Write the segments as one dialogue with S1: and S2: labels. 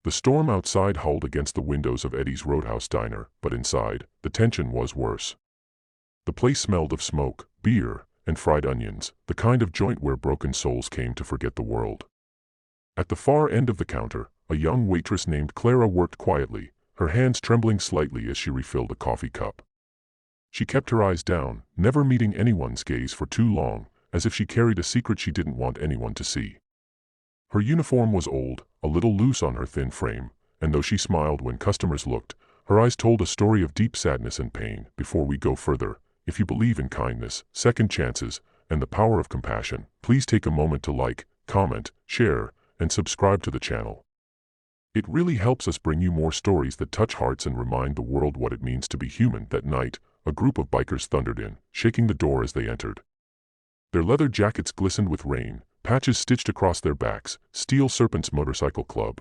S1: The storm outside howled against the windows of Eddie's Roadhouse diner, but inside, the tension was worse. The place smelled of smoke, beer, and fried onions, the kind of joint where broken souls came to forget the world. At the far end of the counter, a young waitress named Clara worked quietly, her hands trembling slightly as she refilled a coffee cup. She kept her eyes down, never meeting anyone's gaze for too long, as if she carried a secret she didn't want anyone to see. Her uniform was old, a little loose on her thin frame, and though she smiled when customers looked, her eyes told a story of deep sadness and pain. Before we go further, if you believe in kindness, second chances, and the power of compassion, please take a moment to like, comment, share, and subscribe to the channel. It really helps us bring you more stories that touch hearts and remind the world what it means to be human. That night, a group of bikers thundered in, shaking the door as they entered. Their leather jackets glistened with rain, patches stitched across their backs, Steel Serpent's Motorcycle Club.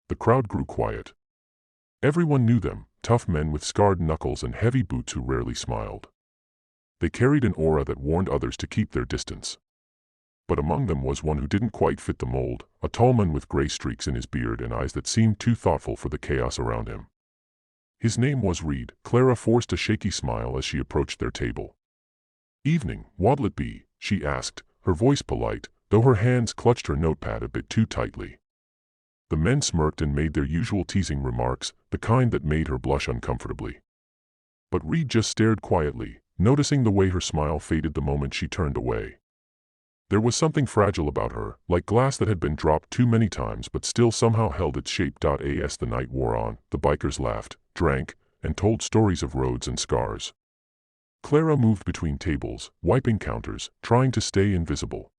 S1: The crowd grew quiet. Everyone knew them, tough men with scarred knuckles and heavy boots who rarely smiled. They carried an aura that warned others to keep their distance. But among them was one who didn't quite fit the mold, a tall man with gray streaks in his beard and eyes that seemed too thoughtful for the chaos around him. His name was Reed. Clara forced a shaky smile as she approached their table. "Evening, what'll it be?" she asked, her voice polite, though her hands clutched her notepad a bit too tightly. The men smirked and made their usual teasing remarks, the kind that made her blush uncomfortably. But Reed just stared quietly, noticing the way her smile faded the moment she turned away. There was something fragile about her, like glass that had been dropped too many times but still somehow held its shape. As the night wore on, the bikers laughed, drank, and told stories of roads and scars. Clara moved between tables, wiping counters, trying to stay invisible.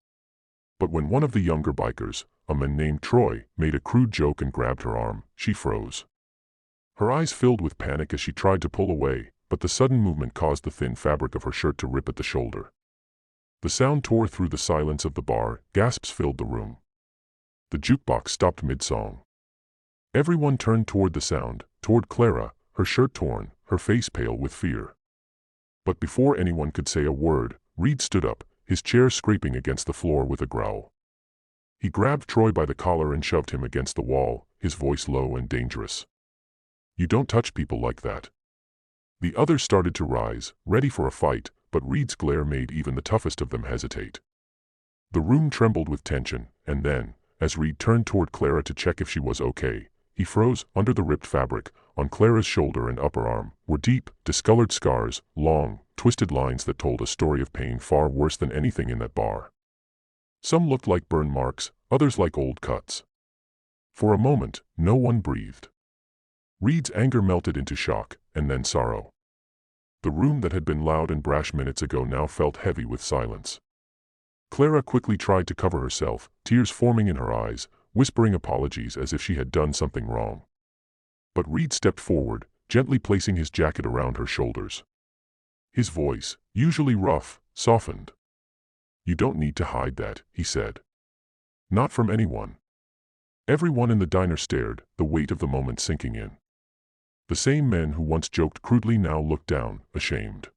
S1: But when one of the younger bikers, a man named Troy, made a crude joke and grabbed her arm, she froze. Her eyes filled with panic as she tried to pull away, but the sudden movement caused the thin fabric of her shirt to rip at the shoulder. The sound tore through the silence of the bar, gasps filled the room. The jukebox stopped mid-song. Everyone turned toward the sound, toward Clara, her shirt torn, her face pale with fear. But before anyone could say a word, Reed stood up, his chair scraping against the floor with a growl. He grabbed Troy by the collar and shoved him against the wall, his voice low and dangerous. "You don't touch people like that." The others started to rise, ready for a fight, but Reed's glare made even the toughest of them hesitate. The room trembled with tension, and then, as Reed turned toward Clara to check if she was okay, he froze. Under the ripped fabric, on Clara's shoulder and upper arm, were deep, discolored scars, long, twisted lines that told a story of pain far worse than anything in that bar. Some looked like burn marks, others like old cuts. For a moment, no one breathed. Reed's anger melted into shock, and then sorrow. The room that had been loud and brash minutes ago now felt heavy with silence. Clara quickly tried to cover herself, tears forming in her eyes, whispering apologies as if she had done something wrong. But Reed stepped forward, gently placing his jacket around her shoulders. His voice, usually rough, softened. "You don't need to hide that," he said. "Not from anyone." Everyone in the diner stared, the weight of the moment sinking in. The same men who once joked crudely now looked down, ashamed.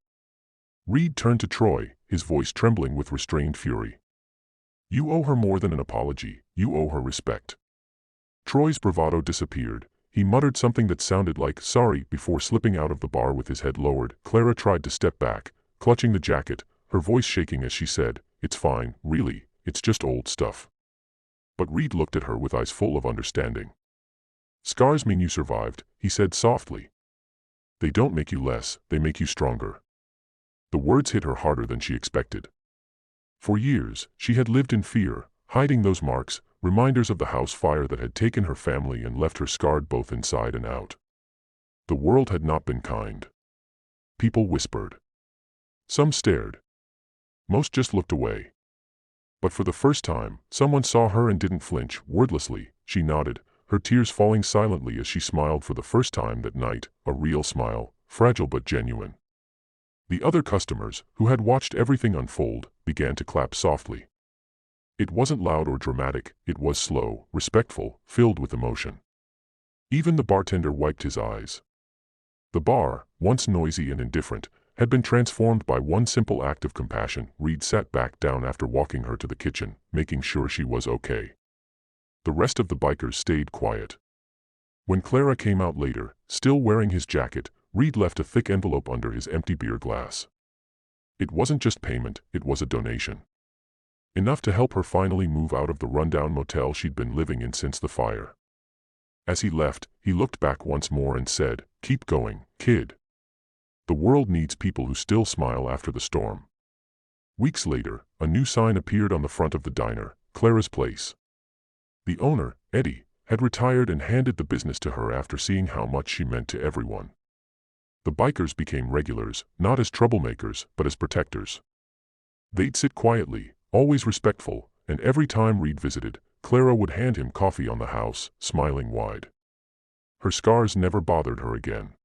S1: Reed turned to Troy, his voice trembling with restrained fury. "You owe her more than an apology, you owe her respect." Troy's bravado disappeared. He muttered something that sounded like "sorry" before slipping out of the bar with his head lowered. Clara tried to step back, clutching the jacket, her voice shaking as she said, "It's fine, really, it's just old stuff." But Reed looked at her with eyes full of understanding. "Scars mean you survived," he said softly. "They don't make you less, they make you stronger." The words hit her harder than she expected. For years, she had lived in fear, hiding those marks, reminders of the house fire that had taken her family and left her scarred both inside and out. The world had not been kind. People whispered. Some stared. Most just looked away. But for the first time, someone saw her and didn't flinch. Wordlessly, she nodded, her tears falling silently as she smiled for the first time that night, a real smile, fragile but genuine. The other customers, who had watched everything unfold, began to clap softly. It wasn't loud or dramatic, it was slow, respectful, filled with emotion. Even the bartender wiped his eyes. The bar, once noisy and indifferent, had been transformed by one simple act of compassion. Reed sat back down after walking her to the kitchen, making sure she was okay. The rest of the bikers stayed quiet. When Clara came out later, still wearing his jacket, Reed left a thick envelope under his empty beer glass. It wasn't just payment, it was a donation. Enough to help her finally move out of the rundown motel she'd been living in since the fire. As he left, he looked back once more and said, "Keep going, kid. The world needs people who still smile after the storm." Weeks later, a new sign appeared on the front of the diner, Clara's Place. The owner, Eddie, had retired and handed the business to her after seeing how much she meant to everyone. The bikers became regulars, not as troublemakers, but as protectors. They'd sit quietly, always respectful, and every time Reed visited, Clara would hand him coffee on the house, smiling wide. Her scars never bothered her again.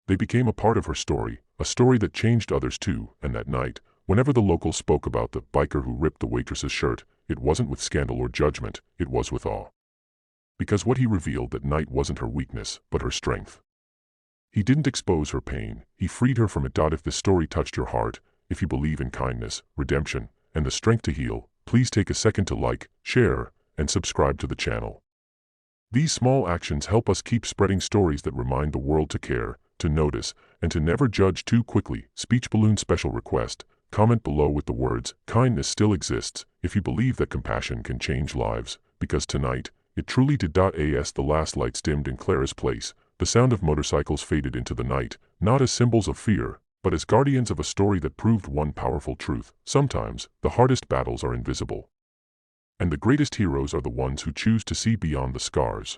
S1: They became a part of her story, a story that changed others too, and that night, whenever the locals spoke about the biker who ripped the waitress's shirt, it wasn't with scandal or judgment, it was with awe. Because what he revealed that night wasn't her weakness, but her strength. He didn't expose her pain, he freed her from it. If this story touched your heart, if you believe in kindness, redemption, and the strength to heal, please take a second to like, share, and subscribe to the channel. These small actions help us keep spreading stories that remind the world to care, to notice, and to never judge too quickly. Speech balloon special request. Comment below with the words, "Kindness still exists," if you believe that compassion can change lives, because tonight, it truly did. As the last lights dimmed in Clara's Place, the sound of motorcycles faded into the night, not as symbols of fear, but as guardians of a story that proved one powerful truth: sometimes, the hardest battles are invisible. And the greatest heroes are the ones who choose to see beyond the scars.